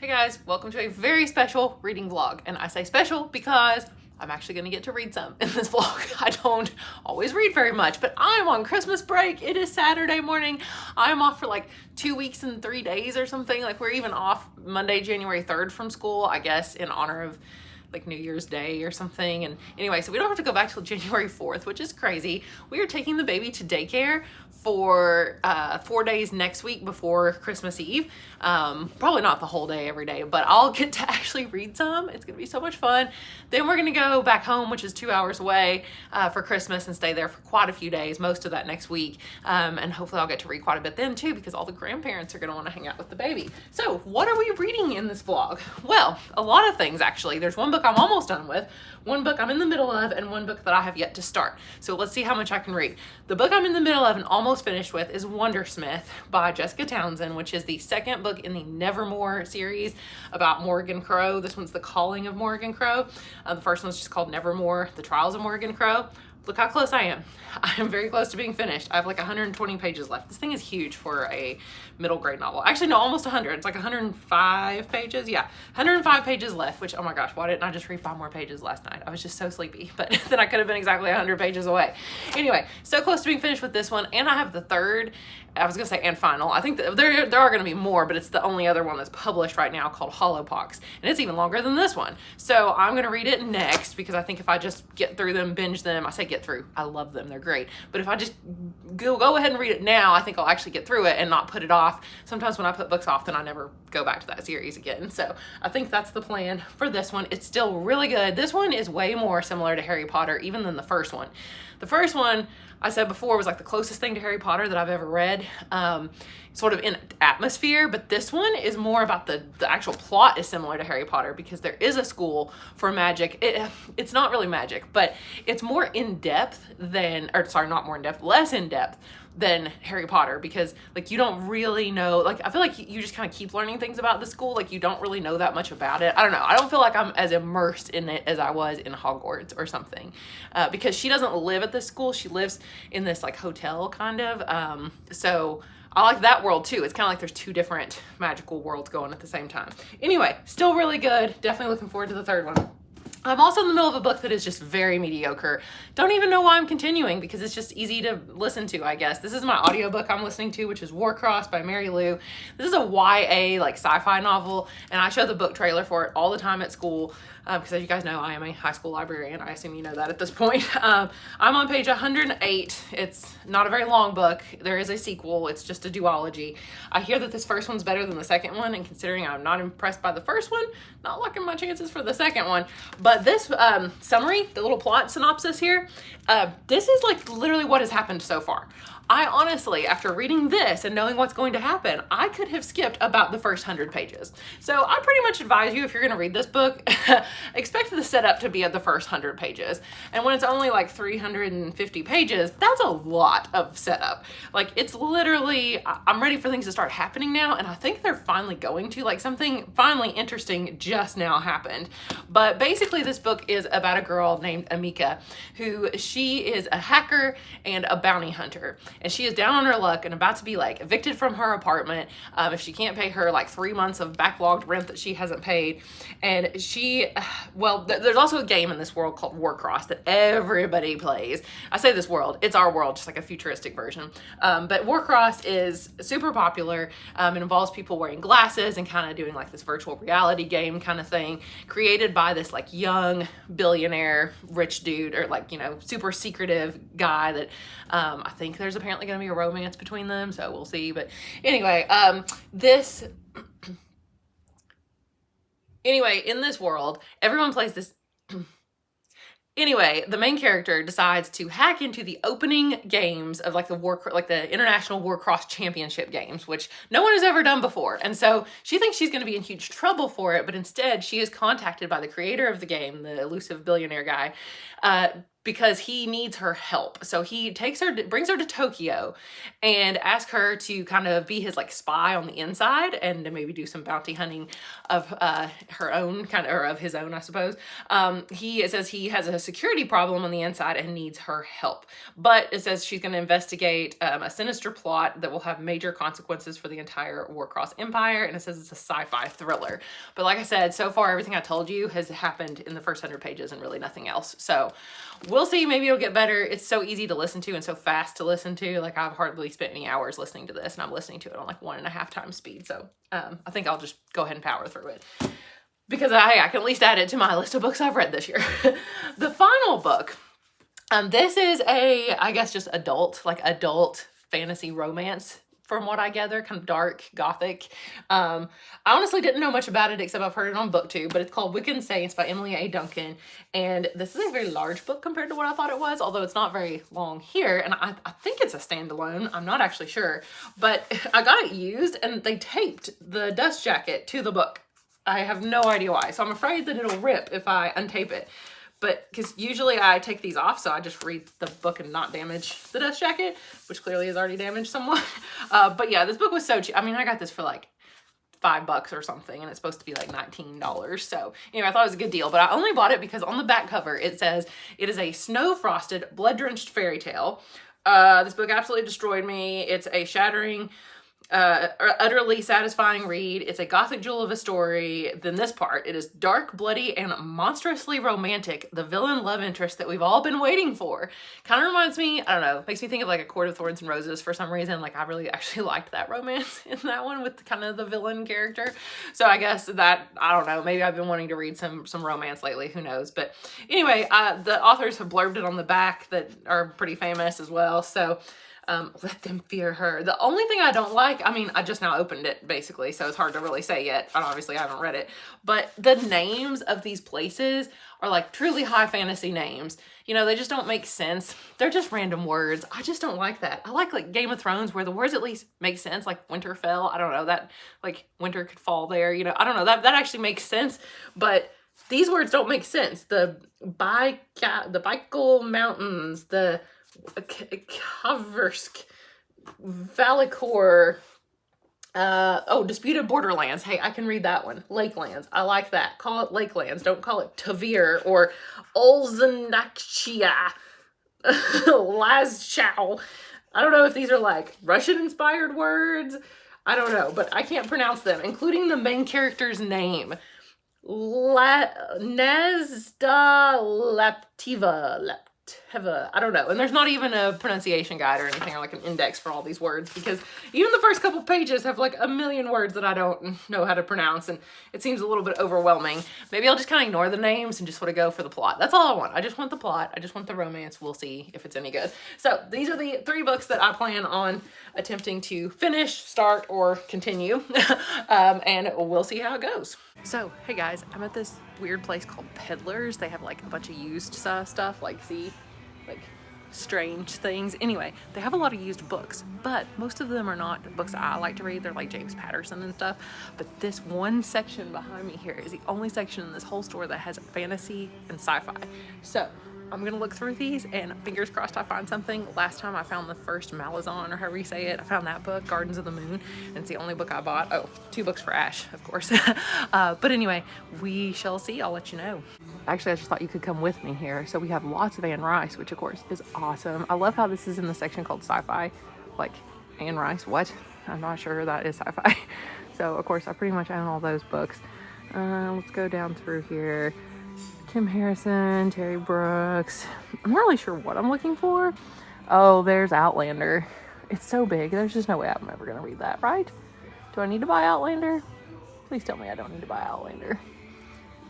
Hey guys, welcome to a very special reading vlog. And I say special because I'm actually gonna get to read some in this vlog. I don't always read very much, but I'm on Christmas break. It is Saturday morning. I'm off for like 2 weeks and 3 days or something. Like we're even off Monday, January 3rd from school, I guess, in honor of like New Year's Day or something. And anyway, so we don't have to go back till January 4th, which is crazy. We are taking the baby to daycare for 4 days next week before Christmas Eve. Probably not the whole day every day, but I'll get to actually read some. It's gonna be so much fun. Then we're gonna go back home, which is 2 hours away, for Christmas and stay there for quite a few days, most of that next week. And hopefully I'll get to read quite a bit then too, because all the grandparents are gonna wanna hang out with the baby. So what are we reading in this vlog? Well, a lot of things actually. There's one book I'm almost done with, one book I'm in the middle of, and one book that I have yet to start. So let's see how much I can read. The book I'm in the middle of and almost finished with is Wondersmith by Jessica Townsend, which is the second book in the Nevermore series about Morgan Crow. This one's The Calling of Morgan Crow. The first one's just called Nevermore, The Trials of Morgan Crow. Look how close I am. I am very close to being finished. I have like 120 pages left. This thing is huge for a middle grade novel. Actually, no, almost 100. It's like 105 pages. Yeah, 105 pages left, which, oh my gosh, why didn't I just read 5 more pages last night? I was just so sleepy, but then I could have been exactly 100 pages away. Anyway, so close to being finished with this one, and I have the third, I was gonna say and final. I think that there are gonna be more, but it's the only other one that's published right now called Hollowpox, and it's even longer than this one. So I'm gonna read it next because I think if I just get through them, binge them, I say get through, I love them, they're great. But if I just go ahead and read it now, I think I'll actually get through it and not put it off. Sometimes when I put books off, then I never go back to that series again. So I think that's the plan for this one. It's still really good. This one is way more similar to Harry Potter even than the first one. The first one, I said before, was like the closest thing to Harry Potter that I've ever read, sort of in atmosphere, but this one is more about the actual plot is similar to Harry Potter because there is a school for magic. It's not really magic, but it's more in depth than, or sorry, not more in depth, less in depth than Harry Potter, because like you don't really know, like I feel like you just kind of keep learning things about the school, like you don't really know that much about it. I don't know, I don't feel like I'm as immersed in it as I was in Hogwarts or something, because she doesn't live at this school, she lives in this like hotel kind of, so I like that world too. It's kind of like there's two different magical worlds going at the same time. Anyway, still really good, definitely looking forward to the third one. I'm also in the middle of a book that is just very mediocre. Don't even know why I'm continuing because it's just easy to listen to, I guess. This is my audiobook I'm listening to, which is Warcross by Mary Lou. This is a YA, like sci-fi novel, and I show the book trailer for it all the time at school because as you guys know, I am a high school librarian. I assume you know that at this point. I'm on page 108. It's not a very long book. There is a sequel. It's just a duology. I hear that this first one's better than the second one, and considering I'm not impressed by the first one, not liking my chances for the second one. But this summary, the little plot synopsis here, this is like literally what has happened so far. I honestly, after reading this and knowing what's going to happen, I could have skipped about the first 100 pages. So I pretty much advise you, if you're gonna read this book, expect the setup to be at the first 100 pages. And when it's only like 350 pages, that's a lot of setup. Like it's literally, I'm ready for things to start happening now, and I think they're finally going to, like something finally interesting just now happened. But basically this book is about a girl named Amika, who she is a hacker and a bounty hunter. And she is down on her luck and about to be like evicted from her apartment if she can't pay her like 3 months of backlogged rent that she hasn't paid. And she, well, there's also a game in this world called Warcross that everybody plays. I say this world, it's our world, just like a futuristic version. But Warcross is super popular. It involves people wearing glasses and kind of doing like this virtual reality game kind of thing, created by this like young billionaire rich dude, or like, you know, super secretive guy that I think there's apparently going to be a romance between them, so we'll see. But anyway, anyway, in this world, everyone plays this. Anyway, the main character decides to hack into the opening games of like the International Warcross Championship games, which no one has ever done before. And so she thinks she's going to be in huge trouble for it, but instead she is contacted by the creator of the game, the elusive billionaire guy, because he needs her help. So he brings her to Tokyo and asks her to kind of be his like spy on the inside and to maybe do some bounty hunting of her own or of his own, I suppose. It says he has a security problem on the inside and needs her help. But it says she's going to investigate a sinister plot that will have major consequences for the entire Warcross Empire. And it says it's a sci-fi thriller. But like I said, so far everything I told you has happened in the first 100 pages and really nothing else. So we'll see. Maybe it'll get better. It's so easy to listen to and so fast to listen to. Like I've hardly spent any hours listening to this, and I'm listening to it on like 1.5 times speed. So I think I'll just go ahead and power through it because I can at least add it to my list of books I've read this year. The final book, this is I guess just adult fantasy romance. From what I gather, kind of dark, gothic. I honestly didn't know much about it except I've heard it on BookTube, but it's called Wiccan Saints by Emily A. Duncan. And this is a very large book compared to what I thought it was, although it's not very long here. And I think it's a standalone. I'm not actually sure. But I got it used and they taped the dust jacket to the book. I have no idea why. So I'm afraid that it'll rip if I untape it. But because usually I take these off, so I just read the book and not damage the dust jacket, which clearly is already damaged somewhat. But yeah, this book was so cheap. I mean, I got this for like $5 or something, and it's supposed to be like $19. So anyway, I thought it was a good deal, but I only bought it because on the back cover, it says it is a snow-frosted, blood-drenched fairy tale. This book absolutely destroyed me. It's a shattering, utterly satisfying read. It's a gothic jewel of a story. Then this part, it is dark, bloody, and monstrously romantic. The villain love interest that we've all been waiting for. Kind of reminds me, I don't know, makes me think of like A Court of Thorns and Roses for some reason. Like I really actually liked that romance in that one with kind of the villain character. So I guess that, I don't know, maybe I've been wanting to read some romance lately, who knows. But anyway, the authors have blurbed it on the back that are pretty famous as well. So let them fear her. The only thing I don't like, I mean, I just now opened it basically, so it's hard to really say yet. And obviously I haven't read it, but the names of these places are like truly high fantasy names. You know, they just don't make sense. They're just random words. I just don't like that. I like Game of Thrones where the words at least make sense, like Winterfell. I don't know, that like winter could fall there, you know, I don't know, that actually makes sense, but these words don't make sense. The Baikal Mountains, the Kaversk, Valicor, Disputed Borderlands. Hey, I can read that one. Lakelands. I like that. Call it Lakelands. Don't call it Tavir or Olzanakchia, Lazchow. I don't know if these are like Russian-inspired words. I don't know, but I can't pronounce them, including the main character's name. Nezda Laptiva. I don't know. And there's not even a pronunciation guide or anything or like an index for all these words because even the first couple pages have like a million words that I don't know how to pronounce and it seems a little bit overwhelming. Maybe I'll just kind of ignore the names and just want to go for the plot. That's all I want. I just want the plot. I just want the romance. We'll see if it's any good. So these are the 3 books that I plan on attempting to finish, start, or continue. And we'll see how it goes. So, hey guys, I'm at this weird place called Peddlers. They have like a bunch of used stuff, like strange things. Anyway, they have a lot of used books, but most of them are not books I like to read. They're like James Patterson and stuff. But this one section behind me here is the only section in this whole store that has fantasy and sci-fi. So I'm gonna look through these and fingers crossed I find something. Last time I found the first Malazan, or however you say it. I found that book, Gardens of the Moon, and it's the only book I bought. Oh, 2 books for Ash, of course. But anyway, we shall see. I'll let you know. Actually, I just thought you could come with me here. So we have lots of Anne Rice, which of course is awesome. I love how this is in the section called sci-fi. Like, Anne Rice, what? I'm not sure that is sci-fi. So of course I pretty much own all those books. Let's go down through here. Kim Harrison, Terry Brooks. I'm not really sure what I'm looking for. Oh, there's Outlander. It's so big. There's just no way I'm ever going to read that, right? Do I need to buy Outlander? Please tell me I don't need to buy Outlander.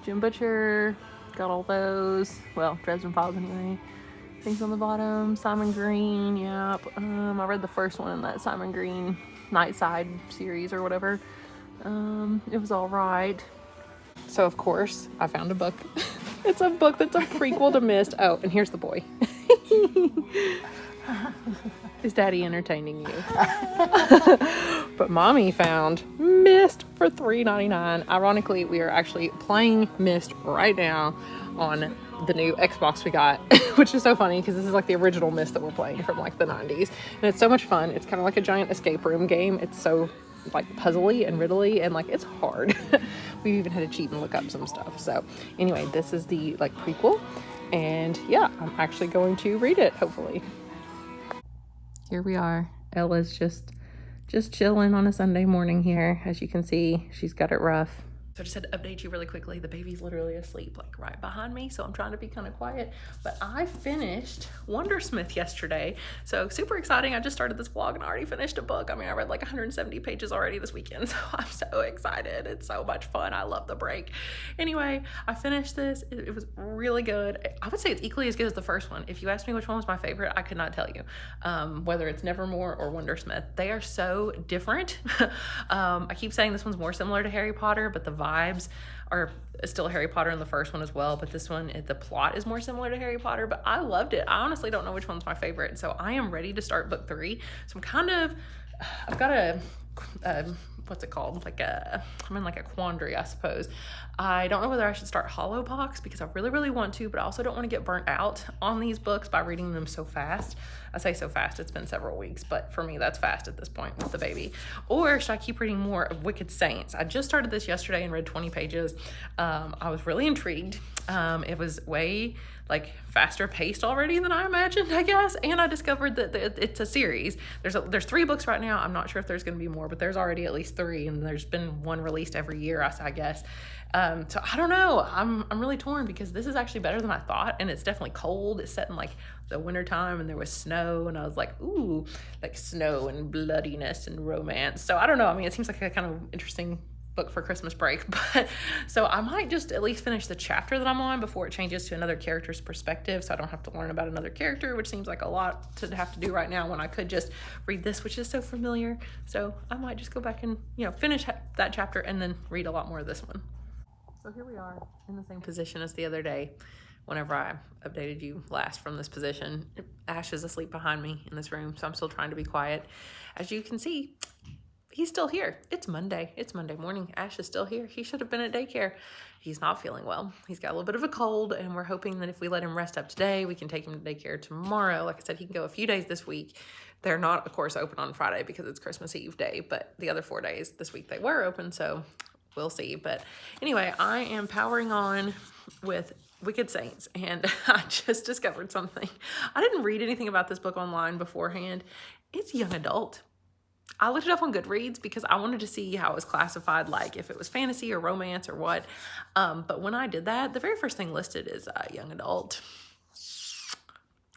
Jim Butcher. Got all those. Well, Dresden Files anyway. Things on the bottom. Simon Green. Yep. I read the first one in that Simon Green Nightside series or whatever. It was all right. So, of course, I found a book. It's a book that's a prequel to Mist. Oh, and here's the boy. Is Daddy entertaining you? But Mommy found Myst for $3.99. Ironically, we are actually playing Myst right now on the new Xbox we got, which is so funny because this is like the original Myst that we're playing from like the 90s. And it's so much fun. It's kind of like a giant escape room game. It's so like puzzly and riddly and like it's hard. We even had to cheat and look up some stuff. So anyway, this is the like prequel. And yeah, I'm actually going to read it, hopefully. Here we are. Ella's just chilling on a Sunday morning here. As you can see, she's got it rough. So I just had to update you really quickly. The baby's literally asleep like right behind me, so I'm trying to be kind of quiet. But I finished Wondersmith yesterday, so super exciting. I just started this vlog and I already finished a book. I mean, I read like 170 pages already this weekend, so I'm so excited. It's so much fun. I love the break. Anyway, I finished this. It was really good. I would say it's equally as good as the first one. If you asked me which one was my favorite, I could not tell you. Whether it's Nevermore or Wondersmith, they are so different. I keep saying this one's more similar to Harry Potter, but the vibes are still Harry Potter in the first one as well, but this one, the plot is more similar to Harry Potter, but I loved it. I honestly don't know which one's my favorite, so I am ready to start book 3. So I've got a what's it called? I'm in like a quandary, I suppose. I don't know whether I should start Hollowpox because I really, really want to, but I also don't want to get burnt out on these books by reading them so fast. I say so fast, it's been several weeks, but for me, that's fast at this point with the baby. Or should I keep reading more of Wicked Saints? I just started this yesterday and read 20 pages. I was really intrigued. It was way like faster paced already than I imagined, I guess. And I discovered that it's a series. There's 3 books right now. I'm not sure if there's going to be more, but there's already at least 3, and there's been one released every year, I guess. So I don't know. I'm really torn because this is actually better than I thought, and it's definitely cold. It's set in like the winter time, and there was snow, and I was like, ooh, like snow and bloodiness and romance. So I don't know. I mean, it seems like a kind of interesting book for Christmas break, but so I might just at least finish the chapter that I'm on before it changes to another character's perspective, so I don't have to learn about another character, which seems like a lot to have to do right now when I could just read this, which is so familiar. So I might just go back and finish that chapter and then read a lot more of this one. So here we are in the same position as the other day whenever I updated you last from this position. Ash is asleep behind me in this room, so I'm still trying to be quiet. As you can see, he's still here. It's Monday. It's Monday morning. Ash is still here. He should have been at daycare. He's not feeling well. He's got a little bit of a cold, and we're hoping that if we let him rest up today, we can take him to daycare tomorrow. Like I said, he can go a few days this week. They're not, of course, open on Friday because it's Christmas Eve day, but the other 4 days this week they were open, so we'll see. But anyway, I am powering on with Wicked Saints, and I just discovered something. I didn't read anything about this book online beforehand. It's young adult. I looked it up on Goodreads because I wanted to see how it was classified, like if it was fantasy or romance or what. But when I did that, the very first thing listed is young adult.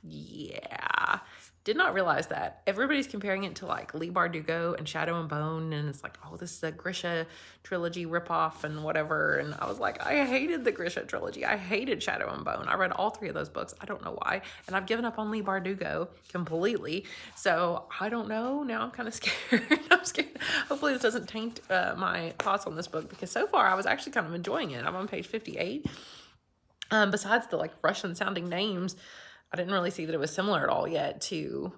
Yeah. Did not realize that. Everybody's comparing it to like Leigh Bardugo and Shadow and Bone, and it's like, oh, this is a Grisha trilogy ripoff and whatever. And I was like, I hated the Grisha trilogy. I hated Shadow and Bone. I read all 3 of those books. I don't know why. And I've given up on Leigh Bardugo completely. So I don't know. Now I'm kind of scared. I'm scared. Hopefully this doesn't taint my thoughts on this book, because so far I was actually kind of enjoying it. I'm on page 58. Besides the like Russian sounding names, I didn't really see that it was similar at all yet to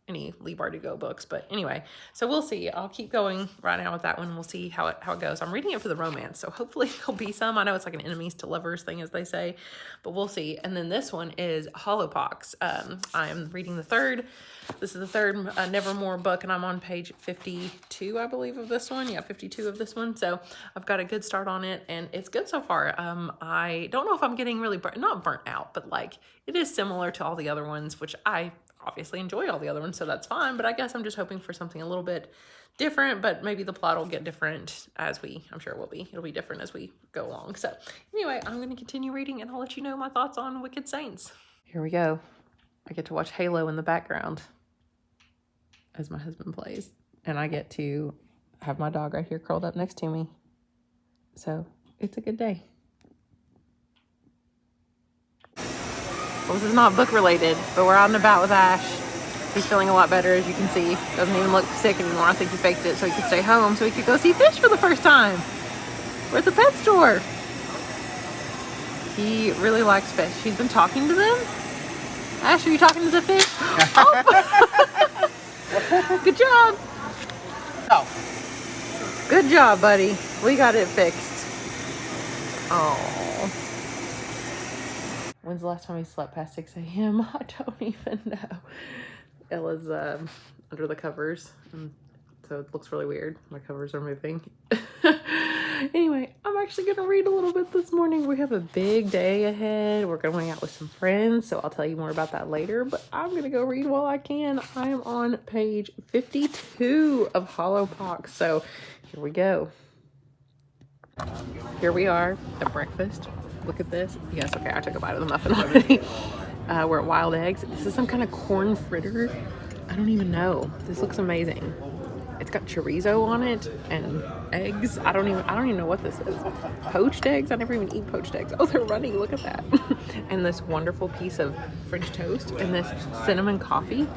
any Leigh Bardugo books. But anyway, so we'll see. I'll keep going right now with that one. We'll see how it goes. I'm reading it for the romance, so hopefully there'll be some. I know it's like an enemies to lovers thing, as they say, but we'll see. And then this one is Hollowpox. I am reading the third. This is the third Nevermore book, and I'm on page 52, I believe, of this one. Yeah, 52 of this one. So I've got a good start on it, and it's good so far. I don't know if I'm getting really not burnt out, but like it is similar to all the other ones, which I obviously enjoy all the other ones, so that's fine. But I guess I'm just hoping for something a little bit different, but maybe the plot will get different I'm sure it will be. It'll be different as we go along. So anyway, I'm going to continue reading, and I'll let you know my thoughts on Wicked Saints. Here we go. I get to watch Halo in the background as my husband plays, and I get to have my dog right here curled up next to me. So it's a good day. Well, this is not book related, but we're out and about with Ash. He's feeling a lot better, as you can see. Doesn't even look sick anymore. I think he faked it so he could stay home so he could go see fish for the first time. We're at the pet store. He really likes fish. He's been talking to them. Ash, are you talking to the fish? Oh. Good job. Oh. Good job, buddy. We got it fixed. Oh. When's the last time we slept past 6 a.m.? I don't even know. Ella's under the covers, so it looks really weird. My covers are moving. Anyway, I'm actually going to read a little bit this morning. We have a big day ahead. We're going out with some friends, so I'll tell you more about that later, but I'm going to go read while I can. I am on page 52 of Hollow Pox, so here we go. Here we are at breakfast. Look at this. Yes, okay, I took a bite of the muffin already. We're at Wild Eggs. This is some kind of corn fritter. I don't even know. This looks amazing. It's got chorizo on it and eggs. I don't even know what this is. Poached eggs? I never even eat poached eggs. Oh, they're runny. Look at that. And this wonderful piece of French toast and this cinnamon coffee.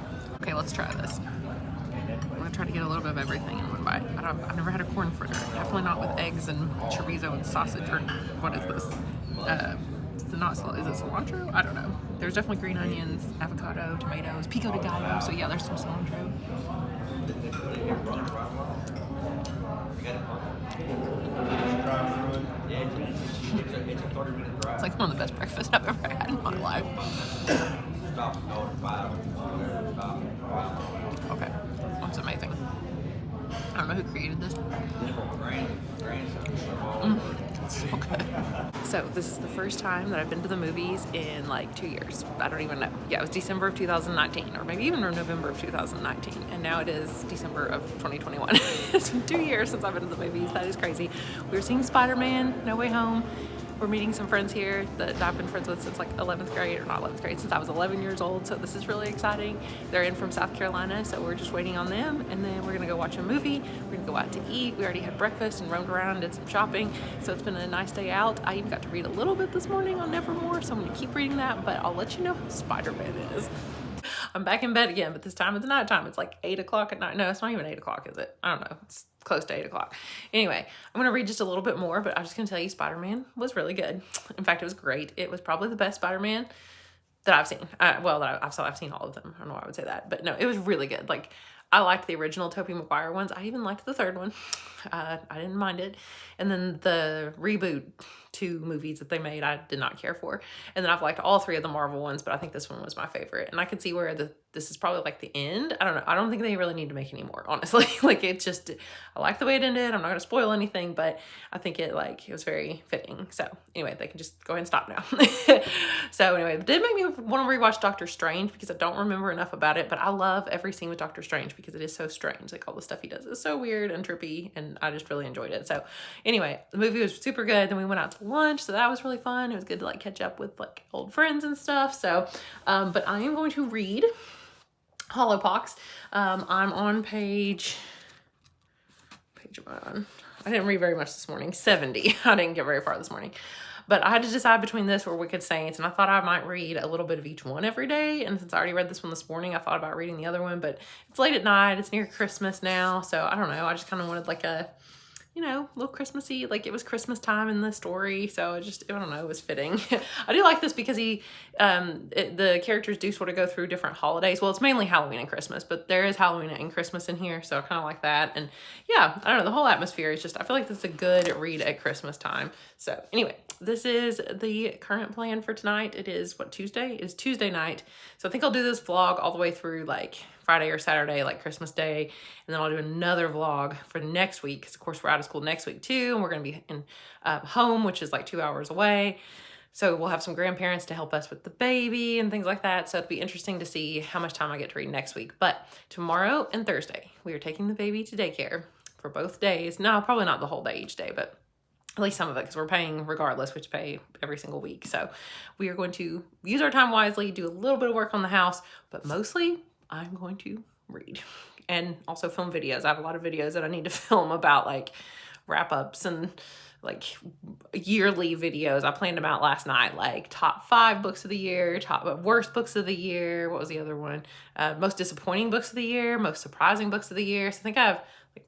Okay, let's try this. I'm gonna try to get a little bit of everything in one bite. I've never had a corn fritter. Definitely not with eggs and chorizo and sausage. Or what is this? Is it cilantro? I don't know. There's definitely green onions, avocado, tomatoes, pico de gallo. So yeah, there's some cilantro. It's like one of the best breakfasts I've ever had in my life. Okay, that's amazing. I don't know who created this. It's so good. So this is the first time that I've been to the movies in like 2 years. I don't even know. Yeah, it was December of 2019, or maybe even November of 2019, and now it is December of 2021. It's been 2 years since I've been to the movies. That is crazy. We were seeing Spider-Man, No Way Home. We're meeting some friends here that I've been friends with since like 11th grade, or not 11th grade, since I was 11 years old. So this is really exciting. They're in from South Carolina, so we're just waiting on them. And then we're gonna go watch a movie. We're gonna go out to eat. We already had breakfast and roamed around, did some shopping. So it's been a nice day out. I even got to read a little bit this morning on Nevermore, so I'm gonna keep reading that, but I'll let you know how Spider-Man is. I'm back in bed again, but this time it's nighttime. It's like 8 o'clock at night. No, it's not even 8 o'clock, is it? I don't know. It's close to 8 o'clock. Anyway, I'm going to read just a little bit more, but I'm just going to tell you Spider-Man was really good. In fact, it was great. It was probably the best Spider-Man that I've seen. I've seen all of them. I don't know why I would say that, but no, it was really good. Like, I liked the original Tobey Maguire ones. I even liked the third one. I didn't mind it. And then the reboot 2 movies that they made, I did not care for. And then I've liked all 3 of the Marvel ones, but I think this one was my favorite. And I could see where this is probably like the end. I don't know. I don't think they really need to make any more, honestly. Like, it just, I like the way it ended. I'm not going to spoil anything, but I think it was very fitting. So anyway, they can just go ahead and stop now. So anyway, it did make me want to rewatch Doctor Strange because I don't remember enough about it, but I love every scene with Doctor Strange because it is so strange. Like, all the stuff he does is so weird and trippy, and I just really enjoyed it. So anyway, the movie was super good. Then we went out to lunch, so that was really fun. It was good to like catch up with like old friends and stuff. So, but I am going to read Hollow Pox. I'm on page am I on? I didn't read very much this morning. 70. I didn't get very far this morning. But I had to decide between this or Wicked Saints, and I thought I might read a little bit of each one every day. And since I already read this one this morning, I thought about reading the other one, but it's late at night. It's near Christmas now, so I don't know. I just kind of wanted like a, you know, a little Christmassy, like it was Christmas time in the story, so I don't know, it was fitting. I do like this because the characters do sort of go through different holidays. Well, it's mainly Halloween and Christmas, but there is Halloween and Christmas in here, so I kind of like that. And yeah, I don't know, the whole atmosphere is just, I feel like this is a good read at Christmas time. So anyway, this is the current plan for tonight. It is, Tuesday? It is Tuesday night. So I think I'll do this vlog all the way through like Friday or Saturday, like Christmas Day, and then I'll do another vlog for next week, because of course we're out of school next week too, and we're going to be in home, which is like 2 hours away. So we'll have some grandparents to help us with the baby and things like that. So it'll be interesting to see how much time I get to read next week. But tomorrow and Thursday, we are taking the baby to daycare for both days. No, probably not the whole day each day, but at least some of it, because we're paying regardless, which pay every single week. So we are going to use our time wisely, do a little bit of work on the house, but mostly I'm going to read and also film videos. I have a lot of videos that I need to film about like wrap-ups and like yearly videos. I planned them out last night, like top 5 books of the year, top worst books of the year. What was the other one? Most disappointing books of the year, most surprising books of the year. So I think I have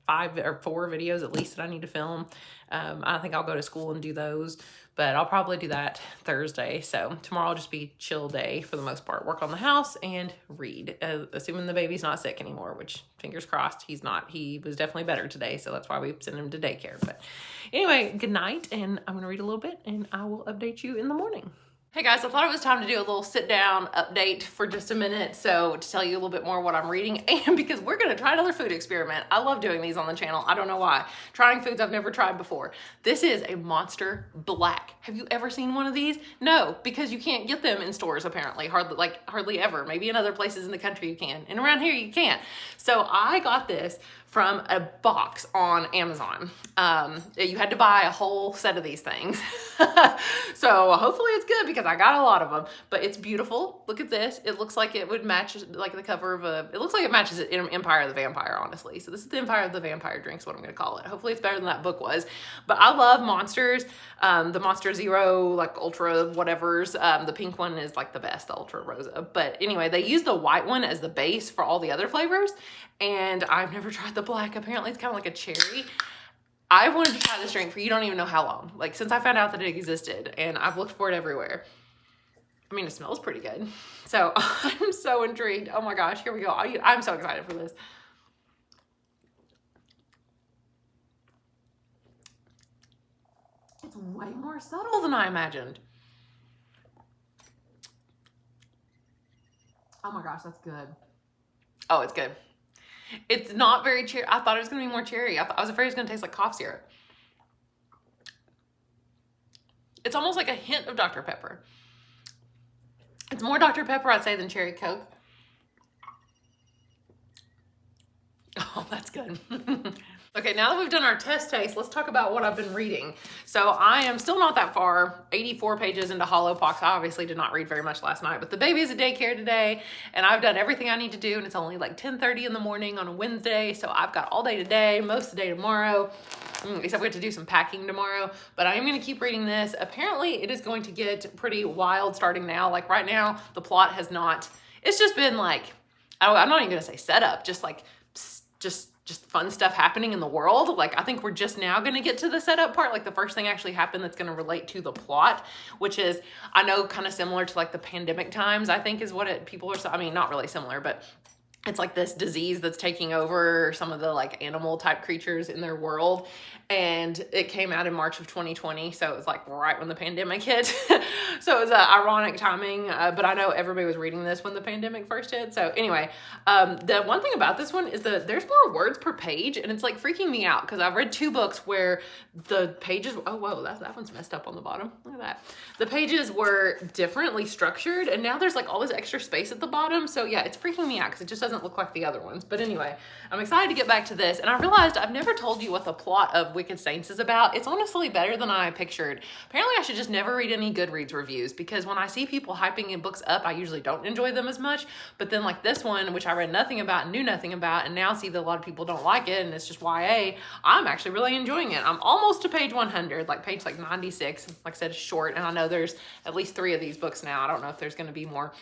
5 or 4 videos at least that I need to film. I think I'll go to school and do those, but I'll probably do that Thursday. So tomorrow will just be chill day for the most part. Work on the house and read, assuming the baby's not sick anymore, which fingers crossed he's not. He was definitely better today, so that's why we sent him to daycare. But anyway, good night, and I'm gonna read a little bit and I will update you in the morning. Hey guys, I thought it was time to do a little sit down update for just a minute. So to tell you a little bit more what I'm reading, and because we're gonna try another food experiment. I love doing these on the channel. I don't know why. Trying foods I've never tried before. This is a Monster Black. Have you ever seen one of these? No, because you can't get them in stores apparently, hardly ever. Maybe in other places in the country you can, and around here you can't. So I got this from a box on Amazon. You had to buy a whole set of these things. So hopefully it's good because I got a lot of them, but it's beautiful. Look at this. It looks like it would match like the cover of it looks like it matches Empire of the Vampire, honestly. So this is the Empire of the Vampire drink is what I'm gonna call it. Hopefully it's better than that book was, but I love Monsters. The Monster Zero, like Ultra whatevers. The pink one is like the best, the Ultra Rosa. But anyway, they use the white one as the base for all the other flavors. And I've never tried the black. Apparently it's kind of like a cherry. I wanted to try this drink for you don't even know how long. Like since I found out that it existed, and I've looked for it everywhere. I mean, it smells pretty good. So I'm so intrigued. Oh my gosh, here we go. I'm so excited for this. It's way more subtle than I imagined. Oh my gosh, that's good. Oh, it's good. It's not very cherry. I thought it was gonna be more cherry. I was afraid it was gonna taste like cough syrup. It's almost like a hint of Dr. Pepper. It's more Dr. Pepper, I'd say, than Cherry Coke. Oh, that's good. Okay, now that we've done our test taste, let's talk about what I've been reading. So I am still not that far, 84 pages into Hollow Pox. I obviously did not read very much last night, but the baby is at daycare today, and I've done everything I need to do, and it's only like 10:30 in the morning on a Wednesday, so I've got all day today, most of the day tomorrow, except we have to do some packing tomorrow, but I am going to keep reading this. Apparently, it is going to get pretty wild starting now. Like right now, the plot has not, it's just been like, I'm not even going to say setup, just like, just fun stuff happening in the world. Like I think we're just now going to get to the setup part. Like the first thing actually happened that's going to relate to the plot, which is, I know, kind of similar to like the pandemic times, I think is what people are, I mean, not really similar, but it's like this disease that's taking over some of the like animal type creatures in their world. And it came out in March of 2020. So it was like right when the pandemic hit. So it was ironic timing, but I know everybody was reading this when the pandemic first hit. So anyway, the one thing about this one is that there's more words per page, and it's like freaking me out because I've read 2 books where the pages, oh, whoa, that one's messed up on the bottom. Look at that. The pages were differently structured, and now there's like all this extra space at the bottom. So yeah, it's freaking me out because it just doesn't look like the other ones. But anyway, I'm excited to get back to this. And I realized I've never told you what the plot of Wicked Saints is about. It's honestly better than I pictured. Apparently I should just never read any Goodreads reviews, because when I see people hyping in books up, I usually don't enjoy them as much. But then like this one, which I read nothing about and knew nothing about, and now see that a lot of people don't like it and it's just YA, I'm actually really enjoying it. I'm almost to page 100, like page like 96. Like I said, it's short, and I know there's at least 3 of these books now. I don't know if there's going to be more.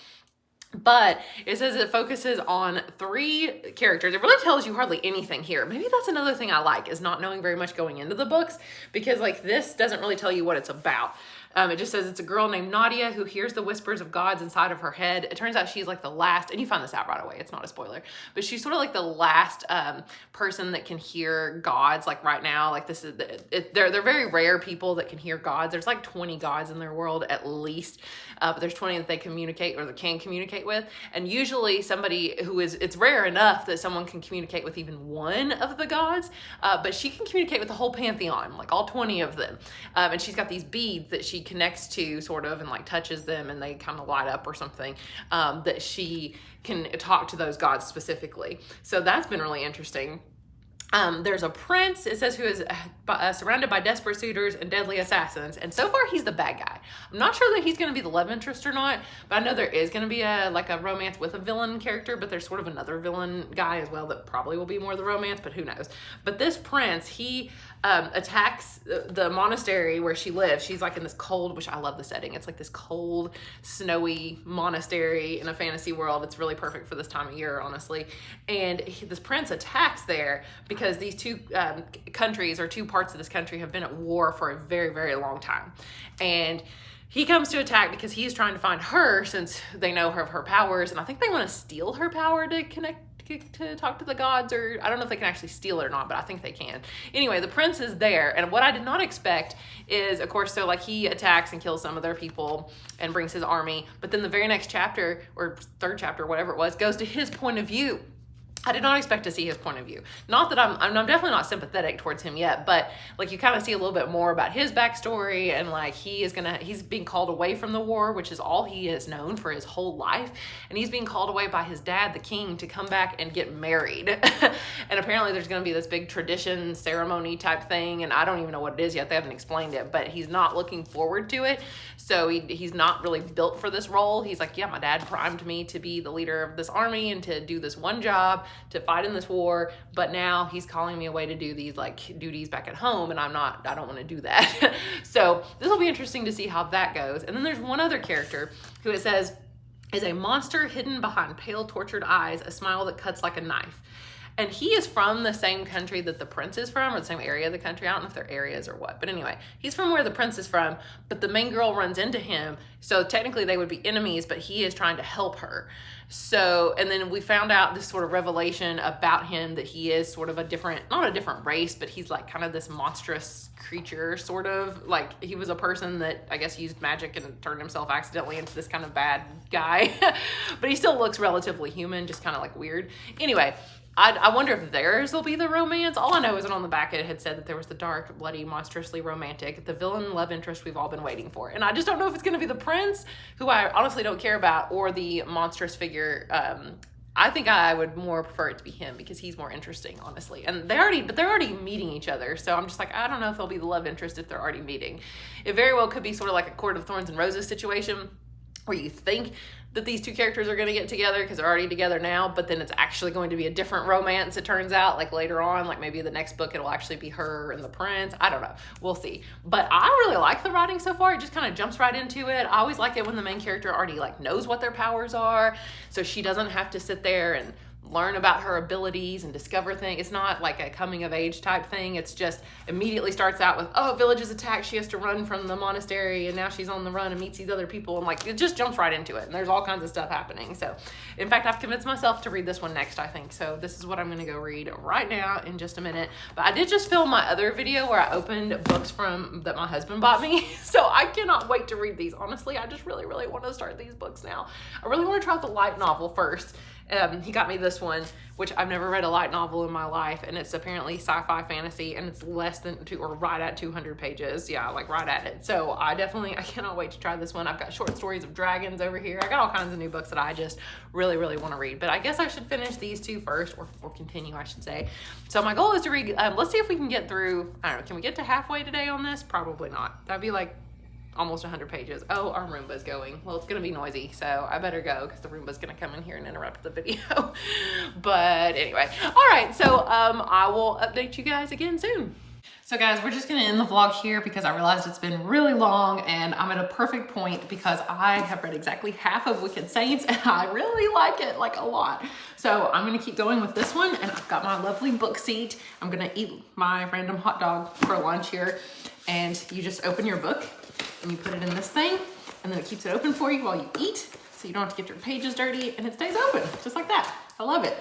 But it says it focuses on 3 characters. It really tells you hardly anything here. Maybe that's another thing I like, is not knowing very much going into the books, because like this doesn't really tell you what it's about. It just says it's a girl named Nadia who hears the whispers of gods inside of her head. It turns out she's like the last, and you find this out right away, it's not a spoiler, but she's sort of like the last person that can hear gods like right now. Like this is, they're very rare people that can hear gods. There's like 20 gods in their world at least, but there's 20 that they communicate or that can communicate with. And usually somebody who is, it's rare enough that someone can communicate with even one of the gods, but she can communicate with the whole pantheon, like all 20 of them. And she's got these beads that she connects to sort of and like touches them and they kind of light up or something, that she can talk to those gods specifically. So that's been really interesting. There's a prince, it says, who is surrounded by desperate suitors and deadly assassins. And so far he's the bad guy. I'm not sure that he's going to be the love interest or not, but I know there is going to be a romance with a villain character, but there's sort of another villain guy as well that probably will be more the romance, but who knows. But this prince, he attacks the monastery where she lives. She's like in this cold, which I love the setting. It's like this cold, snowy monastery in a fantasy world. It's really perfect for this time of year, honestly. And this prince attacks there because these two countries, or two parts of this country, have been at war for a very, very long time. And he comes to attack because he's trying to find her, since they know her powers, and I think they want to steal her power to to talk to the gods, or I don't know if they can actually steal it or not, but I think they can. Anyway, the prince is there, and what I did not expect is, of course, so like he attacks and kills some of their people and brings his army, but then the very next chapter, or third chapter, whatever it was, goes to his point of view. I did not expect to see his point of view. Not that I'm definitely not sympathetic towards him yet, but like you kind of see a little bit more about his backstory, and like he's being called away from the war, which is all he has known for his whole life. And he's being called away by his dad, the king, to come back and get married. And apparently there's going to be this big tradition ceremony type thing. And I don't even know what it is yet. They haven't explained it, but he's not looking forward to it. So he's not really built for this role. He's like, yeah, my dad primed me to be the leader of this army and to do this one job, to fight in this war, but now he's calling me away to do these like duties back at home, and I don't want to do that. So this will be interesting to see how that goes. And then there's one other character who, it says, is a monster hidden behind pale, tortured eyes, a smile that cuts like a knife. And he is from the same country that the prince is from, or the same area of the country. I don't know if they're areas or what, but anyway, he's from where the prince is from, but the main girl runs into him. So technically they would be enemies, but he is trying to help her. So, and then we found out this sort of revelation about him, that he is sort of a different, not a different race, but he's like kind of this monstrous creature, sort of like he was a person that I guess used magic and turned himself accidentally into this kind of bad guy. But he still looks relatively human, just kind of like weird. Anyway, I wonder if theirs will be the romance. All I know is that on the back it had said that there was the dark, bloody, monstrously romantic, the villain love interest we've all been waiting for. And I just don't know if it's going to be the prince, who I honestly don't care about, or the monstrous figure. I think I would more prefer it to be him, because he's more interesting, honestly. And they're already meeting each other. So I'm just like, I don't know if they'll be the love interest if they're already meeting. It very well could be sort of like a Court of Thorns and Roses situation, where you think that these two characters are going to get together because they're already together now, but then it's actually going to be a different romance, it turns out, like later on, like maybe the next book it'll actually be her and the prince. I don't know, we'll see. But I really like the writing so far. It just kind of jumps right into it. I always like it when the main character already like knows what their powers are, so she doesn't have to sit there and learn about her abilities and discover things. It's not like a coming of age type thing. It's just immediately starts out with, oh, village is attacked, she has to run from the monastery, and now she's on the run and meets these other people, and like it just jumps right into it, and there's all kinds of stuff happening. So in fact, I've convinced myself to read this one next, I think. So this is what I'm going to go read right now in just a minute. But I did just film my other video where I opened books that my husband bought me. So I cannot wait to read these. Honestly, I just really, really want to start these books now. I really want to try out the light novel first. He got me this one, which I've never read a light novel in my life, and it's apparently sci-fi fantasy, and it's less than or right at 200 pages. Yeah, like right at it. So I cannot wait to try this one. I've got short stories of dragons over here. I got all kinds of new books that I just really, really want to read. But I guess I should finish these two first, or continue, I should say. So my goal is to read, let's see if we can get through, I don't know, can we get to halfway today on this? Probably not. That'd be like almost 100 pages. Oh, our Roomba's going. Well, it's going to be noisy, so I better go because the Roomba's going to come in here and interrupt the video. But anyway, all right, so I will update you guys again soon. So guys, we're just going to end the vlog here because I realized it's been really long, and I'm at a perfect point because I have read exactly half of Wicked Saints, and I really like it, like a lot. So I'm going to keep going with this one, and I've got my lovely book seat. I'm going to eat my random hot dog for lunch here, and you just open your book and you put it in this thing, and then it keeps it open for you while you eat, so you don't have to get your pages dirty, and it stays open just like that. I love it.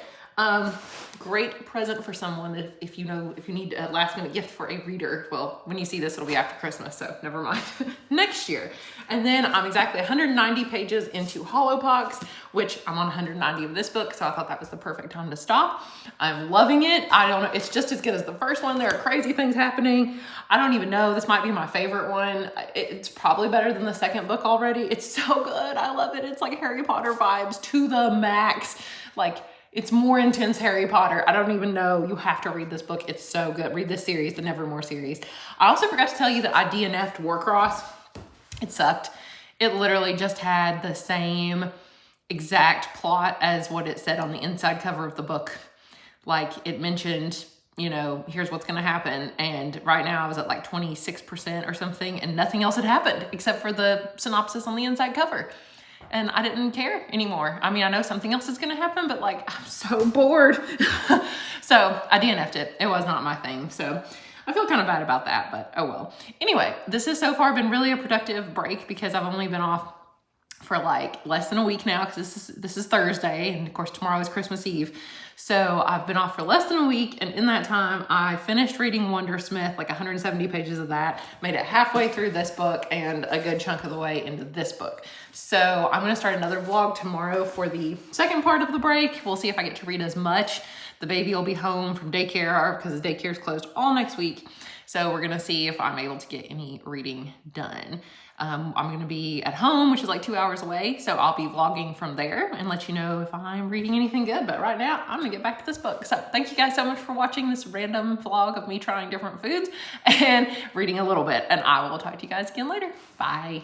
Great present for someone if you need a last minute gift for a reader. Well, when you see this, it'll be after Christmas, so never mind. Next year. And then I'm exactly 190 pages into Hollowpox, which I'm on 190 of this book, so I thought that was the perfect time to stop. I'm loving it. I don't know, it's just as good as the first one. There are crazy things happening. I don't even know, this might be my favorite one. It's probably better than the second book already. It's so good, I love it. It's like Harry Potter vibes to the max. Like, it's more intense Harry Potter. I don't even know. You have to read this book. It's so good. Read this series, the Nevermore series. I also forgot to tell you that I DNF'd Warcross. It sucked. It literally just had the same exact plot as what it said on the inside cover of the book. Like, it mentioned, you know, here's what's gonna happen. And right now I was at like 26% or something, and nothing else had happened except for the synopsis on the inside cover. And I didn't care anymore. I mean, I know something else is gonna happen, but like, I'm so bored. So I DNF'd it. It was not my thing. So I feel kind of bad about that, but oh well. Anyway, this has so far been really a productive break because I've only been off for like less than a week now, because this is Thursday, and of course tomorrow is Christmas Eve. So I've been off for less than a week, and in that time I finished reading Wondersmith, like 170 pages of that, made it halfway through this book and a good chunk of the way into this book. So I'm gonna start another vlog tomorrow for the second part of the break. We'll see if I get to read as much. The baby will be home from daycare because the daycare is closed all next week. So we're gonna see if I'm able to get any reading done. I'm gonna be at home, which is like 2 hours away. So I'll be vlogging from there and let you know if I'm reading anything good. But right now I'm gonna get back to this book. So thank you guys so much for watching this random vlog of me trying different foods and reading a little bit. And I will talk to you guys again later. Bye.